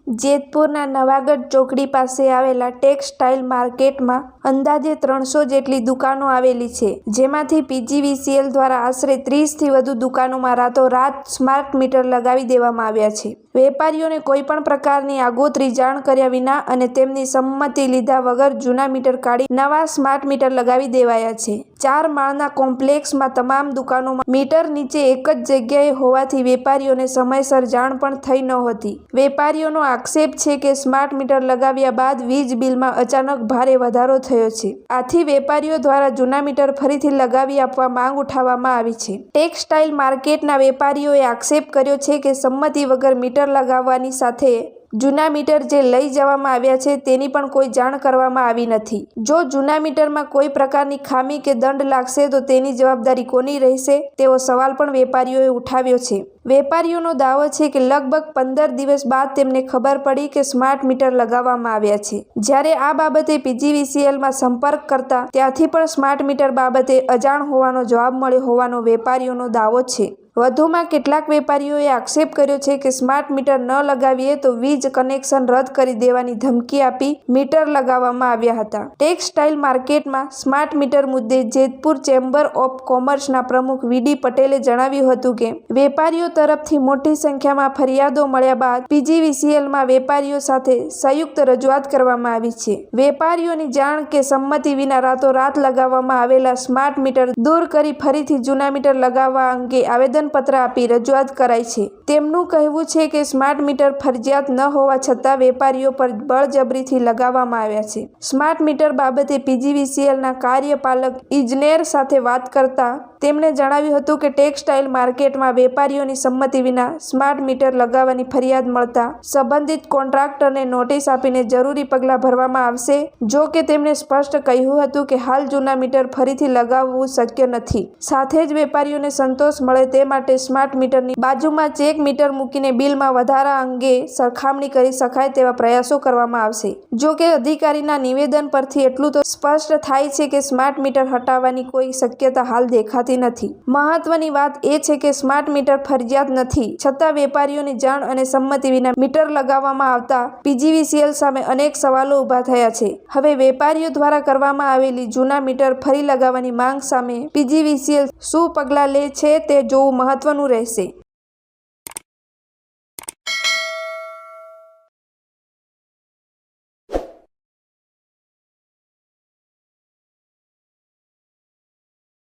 જેતપુરના નવાગઢ ચોકડી પાસે આવેલા ટેક્સટાઇલ માર્કેટમાં અંદાજે 300 જેટલી દુકાનો આવેલી છે, જેમાંથી પીજીવીસીએલ દ્વારા આશરે 30થી વધુ દુકાનોમાં રાતોરાત સ્માર્ટ મીટર લગાવી દેવામાં આવ્યા છે. વેપારીઓને કોઈપણ પ્રકારની આગોતરી જાણ કર્યા વિના અને તેમની સંમતિ લીધા વગર જૂના મીટર કાઢી નવા સ્માર્ટ મીટર લગાવી દેવાયા છે. 4 માળના કોમ્પ્લેક્સમાં તમામ દુકાનોમાં મીટર નીચે એક જ જગ્યાએ હોવાથી વેપારીઓને સમયસર જાણ પણ થઈ નહોતી. વેપારીઓનો આક્ષેપ છે કે સ્માર્ટ મીટર લગાવ્યા બાદ વીજ બિલમાં અચાનક ભારે વધારો થયો છે. આથી વેપારીઓ દ્વારા જૂના મીટર ફરીથી લગાવી આપવા માંગ ઉઠાવવામાં આવી છે. ટેક્સટાઇલ માર્કેટના વેપારીઓએ આક્ષેપ કર્યો છે કે સંમતિ વગર મીટર લગાવવાની સાથે જૂના મીટર જે લઈ જવામાં આવ્યા છે તેની પણ કોઈ જાણ કરવામાં આવી નથી. જો જૂના મીટરમાં કોઈ પ્રકારની ખામી કે દંડ લાગશે તો તેની જવાબદારી કોની રહેશે તેવો સવાલ પણ વેપારીઓએ ઉઠાવ્યો છે. વેપારીઓનો દાવો છે કે લગભગ 15 દિવસ બાદ તેમને ખબર પડી કે સ્માર્ટ મીટર લગાવવામાં આવ્યા છે. જ્યારે આ બાબતે પીજીવીસીએલમાં સંપર્ક કરતા ત્યાંથી પણ સ્માર્ટ મીટર બાબતે અજાણ હોવાનો જવાબ મળ્યો હોવાનો વેપારીઓનો દાવો છે. વધુમાં કેટલાક વેપારીઓએ આક્ષેપ કર્યો છે કે સ્માર્ટ મીટર ન લગાવીએ તો વીજ કનેક્શન રદ કરી દેવાની ધમકી આપી મીટર લગાવવામાં આવ્યા હતા. ટેક્સટાઇલ માર્કેટમાં સ્માર્ટ મીટર મુદ્દે જેતપુર ચેમ્બર ઓફ કોમર્સના પ્રમુખ વીડી પટેલે જણાવ્યું હતું કે વેપારીઓ તરફથી મોટી સંખ્યામાં ફરિયાદો મળ્યા બાદ પીજીવીસીએલમાં વેપારીઓ સાથે સંયુક્ત રજૂઆત કરવામાં આવી છે. વેપારીઓની જાણ કે સંમતિ વિના રાતોરાત લગાવવામાં આવેલા સ્માર્ટ મીટર દૂર કરી ફરીથી જૂના મીટર લગાવવા અંગે આવેદનપત્ર આપી રજૂઆત કરાઈ છે. તેમનું કહેવું છે કે સ્માર્ટ મીટર ફરજિયાત ન હોવા છતાં વેપારીઓ પર બળજબરીથી લગાવવામાં આવ્યા છે. સ્માર્ટ મીટર બાબતે પીજીવીસીએલના કાર્યપાલક ઇજનેર સાથે વાત કરતા તેમણે જણાવ્યું હતું કે ટેક્સટાઇલ માર્કેટમાં વેપારીઓની સંમતિ વિના સ્માર્ટ મીટર લગાવવાની ફરિયાદ મળતા સંબંધિત કોન્ટ્રાક્ટરને નોટિસ આપીને જરૂરી પગલાં ભરવામાં આવશે. જો કે તેમણે સ્પષ્ટ કહ્યું હતું કે હાલ જૂના મીટર ફરીથી લગાવવું શક્ય નથી. સાથે જ વેપારીઓને સંતોષ મળે તે માટે સ્માર્ટ મીટરની બાજુમાં ચેક મીટર મૂકીને બિલમાં વધારા અંગે સરખામણી કરી શકાય તેવા પ્રયાસો કરવામાં આવશે. જો કે અધિકારીના નિવેદન પરથી એટલું તો સ્પષ્ટ થાય છે કે સ્માર્ટ મીટર હટાવવાની કોઈ શક્યતા હાલ દેખાતી નથી. મહત્વની વાત એ છે કે સ્માર્ટ મીટર ફરજિયાત નથી છતાં વેપારીઓની જાણ અને સંમતિ વિના મીટર લગાવવામાં આવતા પીજીવીસીએલ સામે અનેક સવાલો ઊભા થયા છે. હવે વેપારીઓ દ્વારા કરવામાં આવેલી જૂના મીટર ફરી લગાવવાની માંગ સામે પીજીવીસીએલ શું પગલાં લે છે તે જોવું મહત્વનું રહેશે.